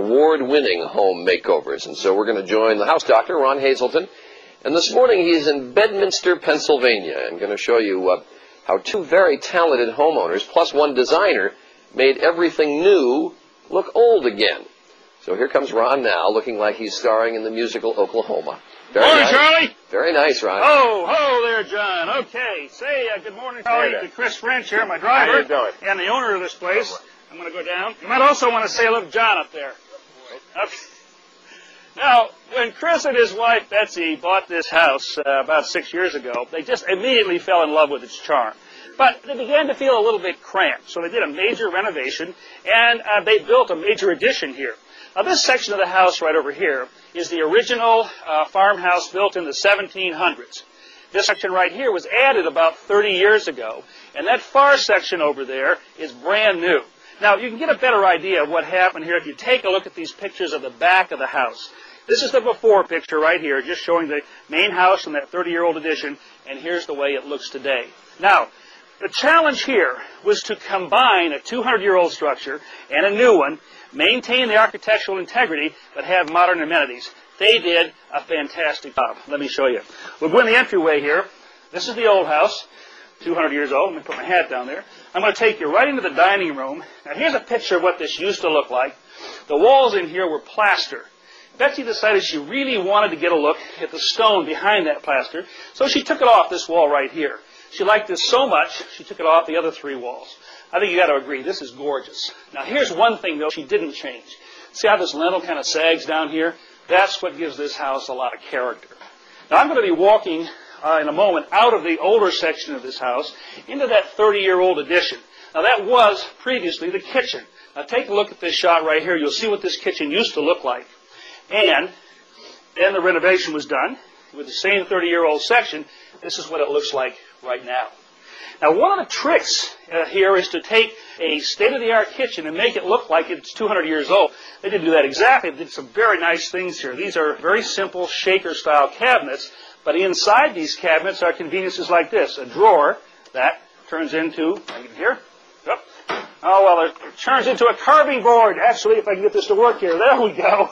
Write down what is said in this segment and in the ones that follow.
award-winning home makeovers. And so we're going to join the house doctor, Ron Hazelton. And this morning he's in Bedminster, Pennsylvania. I'm going to show you how two very talented homeowners, plus one designer, made everything new look old again. So here comes Ron now, looking like he's starring in the musical Oklahoma. Very morning, nice. Charlie. Very nice, Ron. Oh, hello there, John. Okay, say good morning, Charlie, to Chris French here, my driver, How you doing? and the owner of this place. I'm going to go down. You might also want to say hello to John up there. Okay. Now, when Chris and his wife, Betsy, bought this house about 6 years ago, they just immediately fell in love with its charm. But they began to feel a little bit cramped, so they did a major renovation, and they built a major addition here. Now, this section of the house right over here is the original farmhouse built in the 1700s. This section right here was added about 30 years ago, and that far section over there is brand new. Now, you can get a better idea of what happened here if you take a look at these pictures of the back of the house. This is the before picture right here, just showing the main house and that 30-year-old addition, and here's the way it looks today. Now, the challenge here was to combine a 200-year-old structure and a new one, maintain the architectural integrity, but have modern amenities. They did a fantastic job. Let me show you. We'll go in the entryway here. This is the old house, 200 years old. Let me put my hat down there. I'm going to take you right into the dining room. Now, here's a picture of what this used to look like. The walls in here were plaster. Betsy decided she really wanted to get a look at the stone behind that plaster, so she took it off this wall right here. She liked this so much, she took it off the other three walls. I think you got to agree, this is gorgeous. Now, here's one thing, though, she didn't change. See how this lintel kind of sags down here? That's what gives this house a lot of character. Now, I'm going to be walking in a moment out of the older section of this house into that 30-year-old addition. Now, that was previously the kitchen. Now, take a look at this shot right here. You'll see what this kitchen used to look like. And then the renovation was done with the same 30-year-old section. This is what it looks like right now. Now, one of the tricks here is to take a state-of-the-art kitchen and make it look like it's 200 years old. They didn't do that exactly. They did some very nice things here. These are very simple shaker-style cabinets, but inside these cabinets are conveniences like this. A drawer that turns into, here, oh, well, it turns into a carving board. Actually, if I can get this to work here, there we go.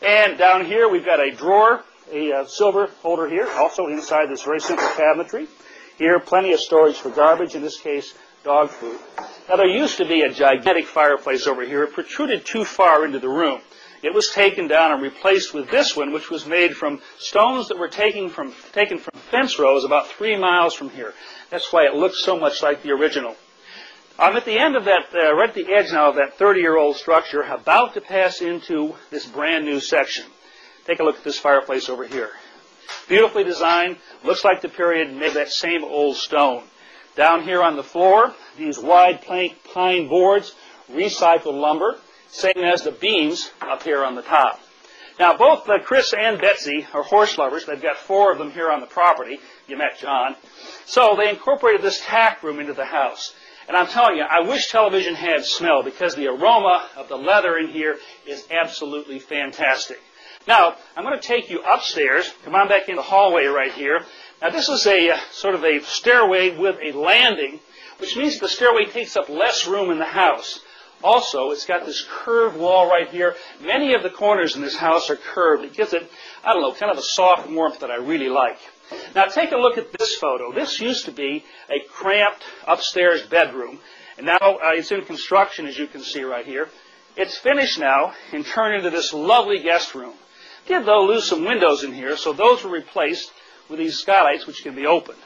And down here, we've got a drawer, a silver holder here, also inside this very simple cabinetry. Here, plenty of storage for garbage, in this case, dog food. Now, there used to be a gigantic fireplace over here. It protruded too far into the room. It was taken down and replaced with this one, which was made from stones that were taken from fence rows about 3 miles from here. That's why it looks so much like the original. I'm at the end of that, right at the edge now of that 30-year-old structure, about to pass into this brand new section. Take a look at this fireplace over here. Beautifully designed, looks like the period made of that same old stone. Down here on the floor, these wide plank pine boards, recycled lumber, same as the beams up here on the top. Now, both Chris and Betsy are horse lovers. They've got 4 of them here on the property. You met John. So they incorporated this tack room into the house. And I'm telling you, I wish television had smell, because the aroma of the leather in here is absolutely fantastic. Now, I'm going to take you upstairs. Come on back in the hallway right here. Now, this is a sort of a stairway with a landing, which means the stairway takes up less room in the house. Also, it's got this curved wall right here. Many of the corners in this house are curved. It gives it, I don't know, kind of a soft warmth that I really like. Now, take a look at this photo. This used to be a cramped upstairs bedroom, and now it's in construction, as you can see right here. It's finished now and turned into this lovely guest room. Did, though, lose some windows in here, so those were replaced with these skylights, which can be opened.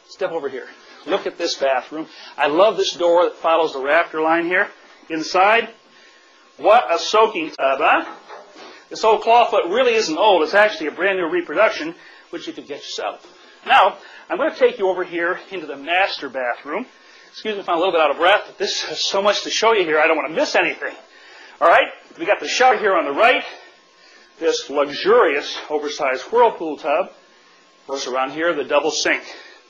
Step over here. Look at this bathroom. I love this door that follows the rafter line here. Inside, what a soaking tub, huh? This old clawfoot really isn't old. It's actually a brand new reproduction, which you could get yourself. Now, I'm going to take you over here into the master bathroom. Excuse me if I'm a little bit out of breath, but this has so much to show you here, I don't want to miss anything. All right, we got the shower here on the right, this luxurious oversized whirlpool tub. Of course, around here, the double sink.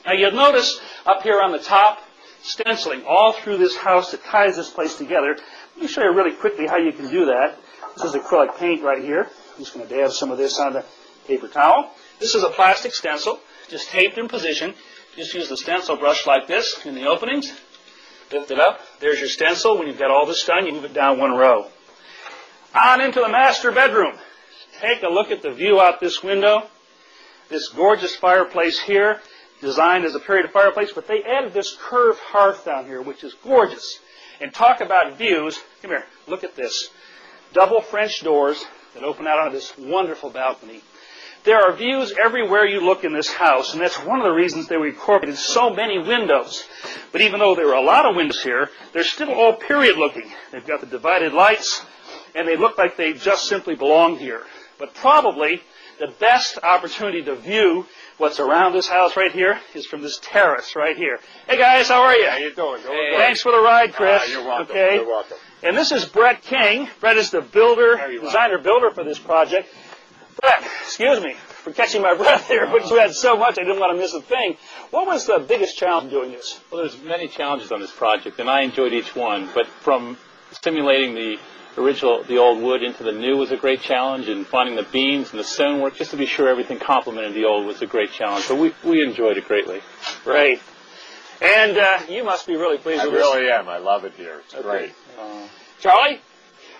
Now, you'll notice up here on the top, stenciling all through this house that ties this place together. Let me show you really quickly how you can do that. This is acrylic paint right here. I'm just going to dab some of this on the paper towel. This is a plastic stencil, just taped in position. Just use the stencil brush like this in the openings. Lift it up. There's your stencil. When you've got all this done, you move it down one row. on into the master bedroom. Take a look at the view out this window. This gorgeous fireplace here, designed as a period fireplace, but they added this curved hearth down here, which is gorgeous. And talk about views. Come here, look at this. Double French doors that open out onto this wonderful balcony. There are views everywhere you look in this house, and that's one of the reasons they incorporated so many windows. But even though there are a lot of windows here, they're still all period looking. They've got the divided lights, and they look like they just simply belong here. But probably the best opportunity to view what's around this house right here is from this terrace right here. Hey guys, how are you? How you doing? Hey. Thanks for the ride, Chris. You're welcome. Okay. You're welcome. And this is Brett King. Brett is the designer-builder for this project. Brett, excuse me for catching my breath here, but you had so much I didn't want to miss a thing. What was the biggest challenge in doing this? Well, there's many challenges on this project, and I enjoyed each one. But from simulating the old wood into the new was a great challenge, and finding the beams and the stonework, just to be sure everything complemented the old, was a great challenge. So we enjoyed it greatly. Right. And you must be really pleased with this. I really am. I love it here. It's great. Charlie?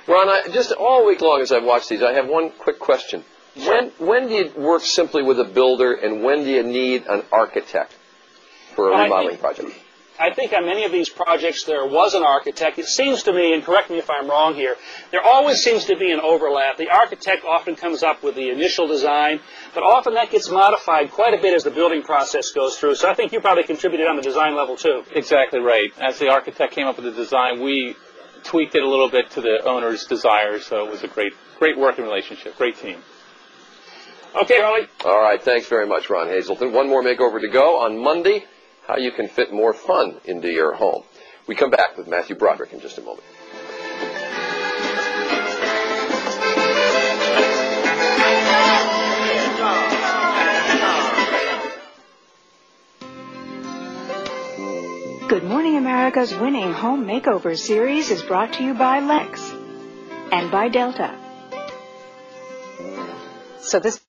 Ron, just all week long as I've watched these, I have one quick question. Sure. When do you work simply with a builder, and when do you need an architect for a remodeling project? I think on many of these projects there was an architect. It seems to me, and correct me if I'm wrong here, there always seems to be an overlap. The architect often comes up with the initial design, but often that gets modified quite a bit as the building process goes through. So I think you probably contributed on the design level too. Exactly right. As the architect came up with the design, we tweaked it a little bit to the owner's desires, so it was a great working relationship, great team. Okay, Charlie. All right, thanks very much, Ron Hazelton. One more makeover to go on Monday. How you can fit more fun into your home. We come back with Matthew Broderick in just a moment. Good Morning America's winning home makeover series is brought to you by Lex and by Delta. So this